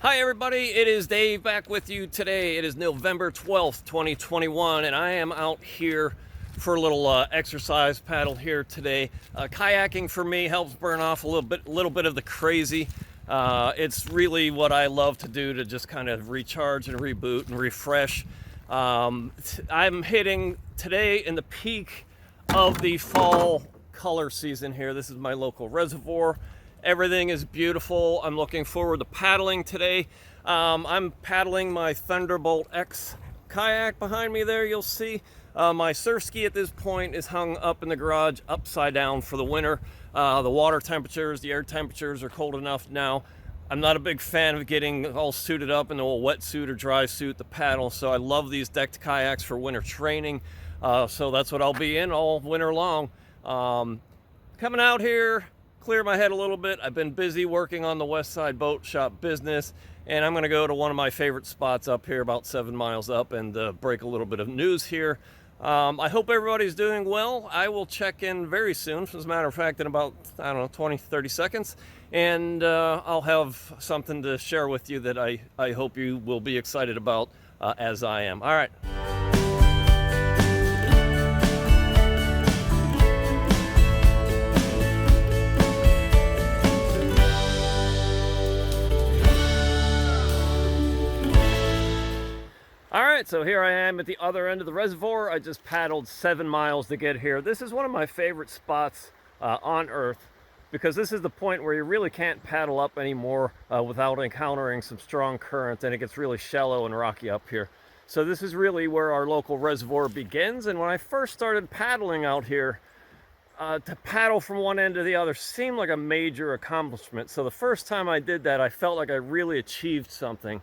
Hi everybody, it is Dave back with you today. It is November 12th, 2021, and I am out here for a little exercise paddle here today. Kayaking for me helps burn off a little bit of the crazy. It's really what I love to do to just kind of recharge and reboot and refresh. I'm hitting today in the peak of the fall color season here. This is my local reservoir. Everything is beautiful. I'm looking forward to paddling today. I'm paddling my Thunderbolt X kayak behind me there, you'll see. My surf ski at this point is hung up in the garage upside down for the winter. The water temperatures, the air temperatures are cold enough now. I'm not a big fan of getting all suited up in a wetsuit or dry suit to paddle, so I love these decked kayaks for winter training. So that's what I'll be in all winter long. Coming out here, clear my head a little bit. I've been busy working on the West Side Boat Shop business, and I'm going to go to one of my favorite spots up here about 7 miles up and break a little bit of news here. I hope everybody's doing well. I will check in very soon, as a matter of fact, in about, 20-30 seconds, and I'll have something to share with you that I hope you will be excited about as I am. All right. Alright, so here I am at the other end of the reservoir. I just paddled 7 miles to get here. This is one of my favorite spots on Earth because this is the point where you really can't paddle up anymore without encountering some strong current, and it gets really shallow and rocky up here. So this is really where our local reservoir begins, and when I first started paddling out here, to paddle from one end to the other seemed like a major accomplishment. So the first time I did that, I felt like I really achieved something.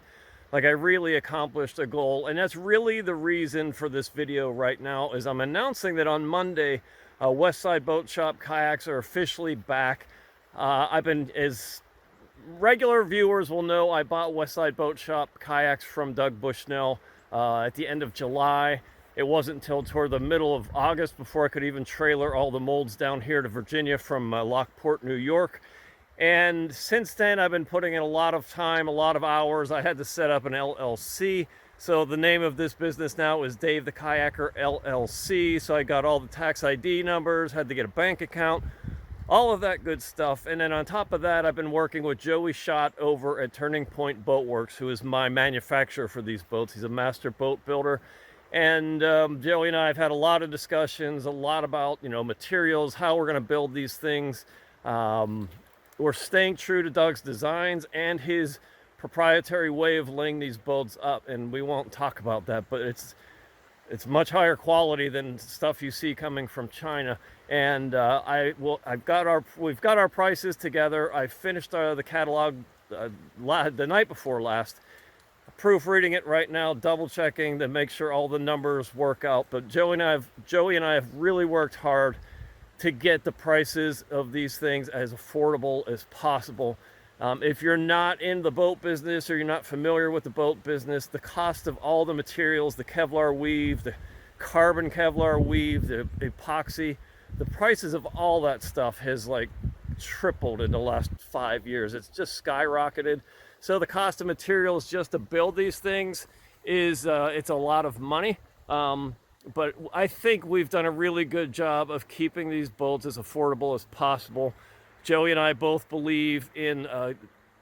Like I really accomplished a goal, and that's really the reason for this video right now. Is I'm announcing that on Monday, West Side Boat Shop kayaks are officially back. As regular viewers will know, I bought West Side Boat Shop kayaks from Doug Bushnell at the end of July. It wasn't until toward the middle of August before I could even trailer all the molds down here to Virginia from Lockport, New York. And since then, I've been putting in a lot of time, a lot of hours. I had to set up an LLC. So the name of this business now is Dave the Kayaker LLC. So I got all the tax ID numbers, had to get a bank account, all of that good stuff. And then on top of that, I've been working with Joey Schott over at Turning Point Boat Works, who is my manufacturer for these boats. He's a master boat builder. And Joey and I have had a lot of discussions, a lot about, materials, how we're going to build these things. We're staying true to Doug's designs and his proprietary way of laying these boats up, and we won't talk about that, but it's much higher quality than stuff you see coming from China. And we've got our prices together. I finished the catalog the night before last, proofreading it right now, double checking to make sure all the numbers work out. But Joey and I have really worked hard to get the prices of these things as affordable as possible. If you're not in the boat business or you're not familiar with the boat business, the cost of all the materials, the Kevlar weave, the carbon Kevlar weave, the epoxy, the prices of all that stuff has like tripled in the last 5 years. It's just skyrocketed. So the cost of materials just to build these things is it's a lot of money. But I think we've done a really good job of keeping these boats as affordable as possible. Joey and I both believe in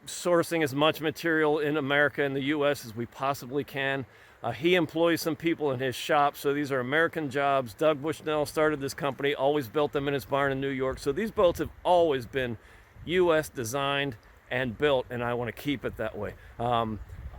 sourcing as much material in America and the U.S. as we possibly can. He employs some people in his shop, so these are American jobs. Doug Bushnell started this company, always built them in his barn in New York. So these boats have always been U.S. designed and built, and I want to keep it that way.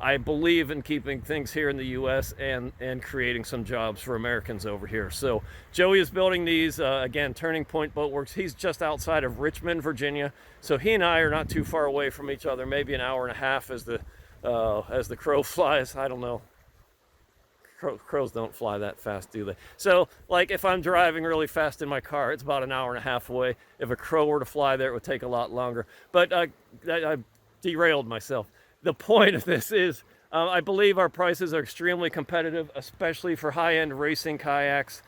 I believe in keeping things here in the U.S. and creating some jobs for Americans over here. So Joey is building these, again, Turning Point Boat Works. He's just outside of Richmond, Virginia. So he and I are not too far away from each other, maybe an hour and a half as the crow flies. I don't know. Crows don't fly that fast, do they? So, like, if I'm driving really fast in my car, it's about an hour and a half away. If a crow were to fly there, it would take a lot longer. But I derailed myself. The point of this is, I believe our prices are extremely competitive, especially for high-end racing kayaks.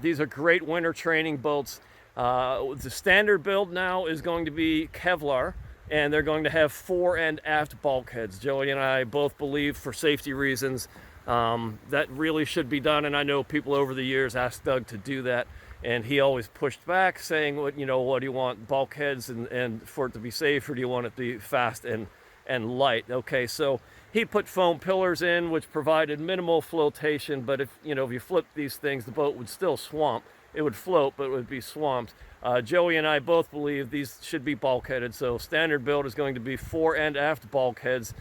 These are great winter training boats. The standard build now is going to be Kevlar. and they're going to have fore and aft bulkheads. Joey and I both believe, for safety reasons, that really should be done, and I know people over the years asked Doug to do that, and he always pushed back, saying, what do you want, bulkheads and for it to be safe, or do you want it to be fast and light? Okay, so he put foam pillars in, which provided minimal flotation, but if you flip these things, the boat would still swamp. It would float, but it would be swamped. Joey and I both believe these should be bulkheaded, so standard build is going to be fore and aft bulkheads.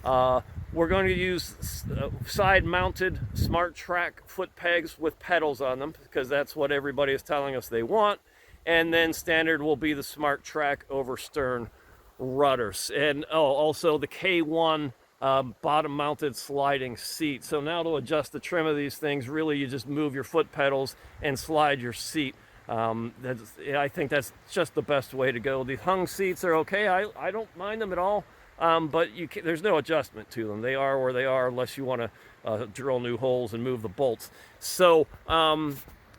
We're going to use side-mounted Smart Track foot pegs with pedals on them, because that's what everybody is telling us they want. And then standard will be the Smart Track over stern rudders. And also the K1 bottom-mounted sliding seat. So now to adjust the trim of these things, really you just move your foot pedals and slide your seat. I think that's just the best way to go. The hung seats are okay. I don't mind them at all. But there's no adjustment to them. They are where they are, unless you want to drill new holes and move the bolts. So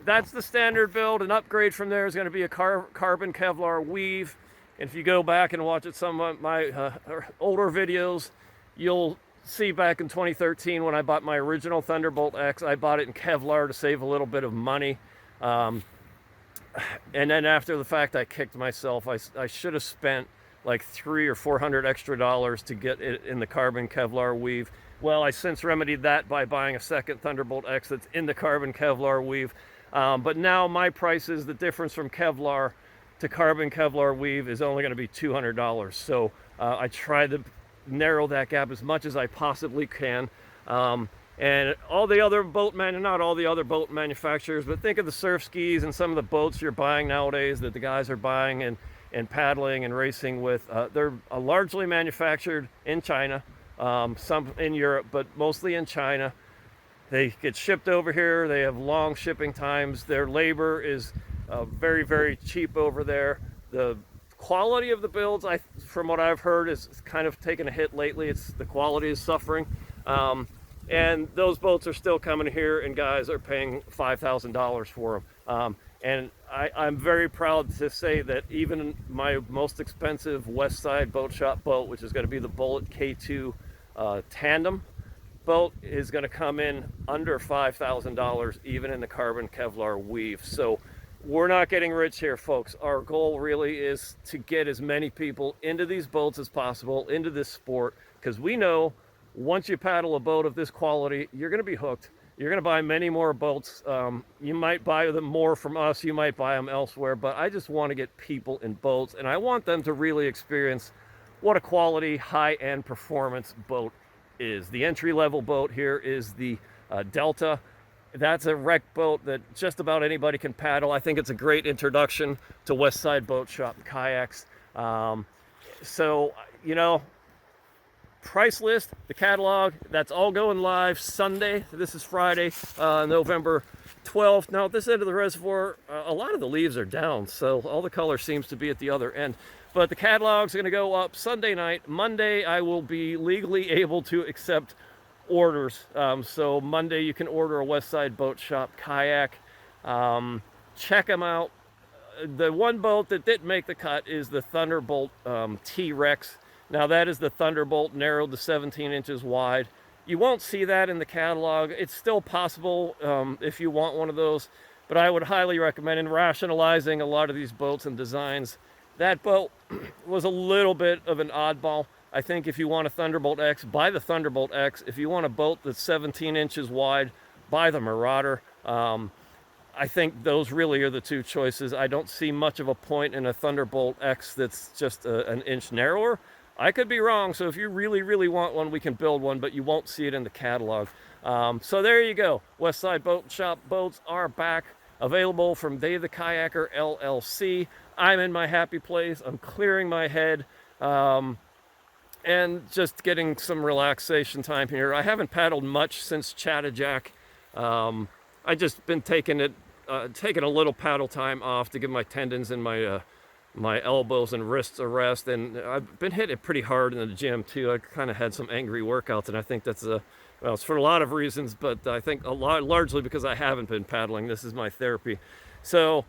that's the standard build. An upgrade from there is going to be a carbon Kevlar weave. And if you go back and watch some of my older videos, you'll see back in 2013 when I bought my original Thunderbolt X, I bought it in Kevlar to save a little bit of money. And then after the fact, I kicked myself. I should have spent like $300 or $400 extra to get it in the carbon Kevlar weave. Well, I since remedied that by buying a second Thunderbolt X that's in the carbon Kevlar weave. But now my price is the difference from Kevlar to carbon Kevlar weave is only going to be $200. So I tried to narrow that gap as much as I possibly can. And all the other not all the other boat manufacturers, but think of the surf skis and some of the boats you're buying nowadays that the guys are buying and paddling and racing with. They're largely manufactured in China, some in Europe, but mostly in China. They get shipped over here. They have long shipping times. Their labor is very, very cheap over there. The quality of the builds, from what I've heard, is kind of taken a hit lately. The quality is suffering. And those boats are still coming here, and guys are paying $5,000 for them. And I'm very proud to say that even my most expensive West Side Boat Shop boat, which is going to be the Bullet K2 tandem boat, is going to come in under $5,000, even in the carbon Kevlar weave. So we're not getting rich here, folks. Our goal really is to get as many people into these boats as possible, into this sport, because we know once you paddle a boat of this quality, you're going to be hooked. You're going to buy many more boats. You might buy them more from us. You might buy them elsewhere. But I just want to get people in boats, and I want them to really experience what a quality, high-end performance boat is. The entry-level boat here is the Delta. That's a wreck boat that just about anybody can paddle. I think it's a great introduction to West Side Boat Shop Kayaks. Price list, the catalog, that's all going live Sunday. This is Friday, November 12th. Now at this end of the reservoir, a lot of the leaves are down, so all the color seems to be at the other end. But the catalog's going to go up Sunday night. Monday, I will be legally able to accept orders. So Monday, you can order a West Side Boat Shop kayak. Check them out. The one boat that didn't make the cut is the Thunderbolt T-Rex. Now that is the Thunderbolt narrowed to 17 inches wide. You won't see that in the catalog. It's still possible if you want one of those, but I would highly recommend, in rationalizing a lot of these boats and designs, that boat was a little bit of an oddball. I think if you want a Thunderbolt X, buy the Thunderbolt X. If you want a boat that's 17 inches wide, buy the Marauder. I think those really are the two choices. I don't see much of a point in a Thunderbolt X that's just an inch narrower. I could be wrong, so if you really, really want one, we can build one, but you won't see it in the catalog. So there you go. West Side Boat Shop boats are back, available from Dave the Kayaker LLC. I'm in my happy place. I'm clearing my head and just getting some relaxation time here. I haven't paddled much since Chattajack. I just been taking a little paddle time off to give my tendons and my elbows and wrists a rest, and I've been hitting it pretty hard in the gym too. I kind of had some angry workouts, and I think that's it's for a lot of reasons, but I think largely because I haven't been paddling. This is my therapy. So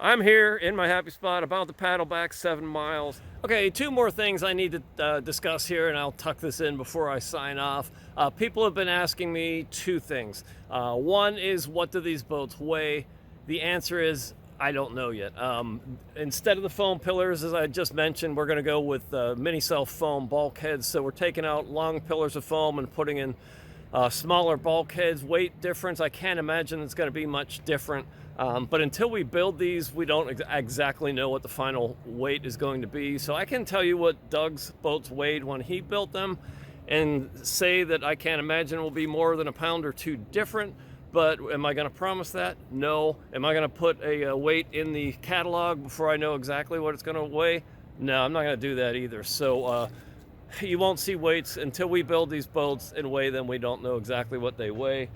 I'm here in my happy spot, about to paddle back 7 miles. Okay, 2 more things I need to discuss here, and I'll tuck this in before I sign off. People have been asking me 2 things. One is, what do these boats weigh? The answer is, I don't know yet. Instead of the foam pillars, as I just mentioned, we're going to go with mini self foam bulkheads. So we're taking out long pillars of foam and putting in smaller bulkheads. Weight difference, I can't imagine it's going to be much different. But until we build these, we don't exactly know what the final weight is going to be. So I can tell you what Doug's boats weighed when he built them, and say that I can't imagine it will be more than a pound or 2 different. But am I going to promise that? No. Am I going to put a weight in the catalog before I know exactly what it's going to weigh? No, I'm not going to do that either. So you won't see weights until we build these boats and weigh them. We don't know exactly what they weigh.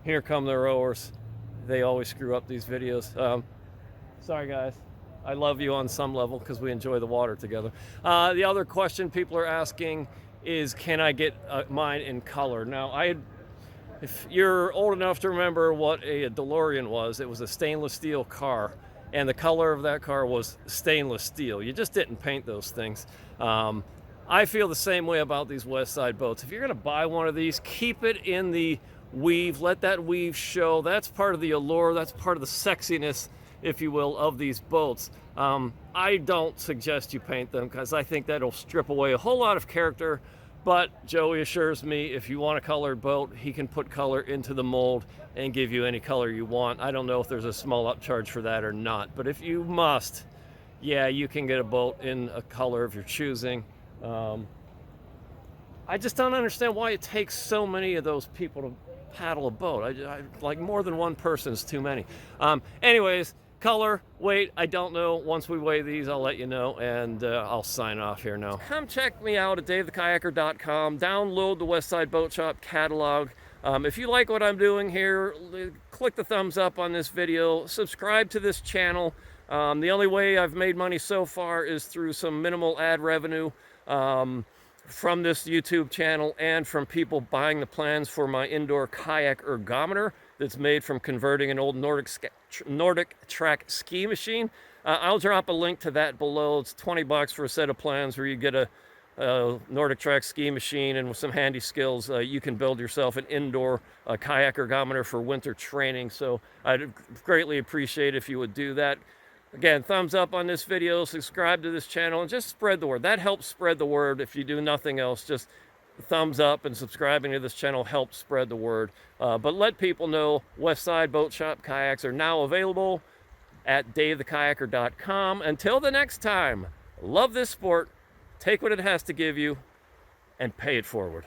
Here come the rowers. They always screw up these videos. Sorry guys, I love you on some level because we enjoy the water together. The other question people are asking is, can I get mine in color? Now, if you're old enough to remember what a DeLorean was, it was a stainless steel car, and the color of that car was stainless steel. You just didn't paint those things. I feel the same way about these Westside boats. If you're gonna buy one of these, keep it in the weave, let that weave show. That's part of the allure, that's part of the sexiness, if you will, of these boats. I don't suggest you paint them because I think that'll strip away a whole lot of character, but Joey assures me if you want a colored boat, he can put color into the mold and give you any color you want. I don't know if there's a small upcharge for that or not, but if you must, yeah, you can get a boat in a color of your choosing. I just don't understand why it takes so many of those people to paddle a boat. I like, more than one person is too many. Anyways, color, weight, I don't know. Once we weigh these, I'll let you know, and I'll sign off here now. Come check me out at davethekayaker.com. Download the Westside Boat Shop catalog. If you like what I'm doing here, click the thumbs up on this video. Subscribe to this channel. The only way I've made money so far is through some minimal ad revenue from this YouTube channel and from people buying the plans for my indoor kayak ergometer that's made from converting an old Nordic track ski machine. I'll drop a link to that below. It's 20 bucks for a set of plans where you get a Nordic track ski machine, and with some handy skills, you can build yourself an indoor kayak ergometer for winter training. So I'd greatly appreciate if you would do that. Again, thumbs up on this video, subscribe to this channel, and just spread the word. That helps spread the word. If you do nothing else, just thumbs up and subscribing to this channel helps spread the word. But let people know Westside Boat Shop kayaks are now available at davethekayaker.com. Until the next time, love this sport, take what it has to give you, and pay it forward.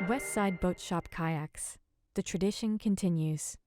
Westside Boat Shop Kayaks. The tradition continues.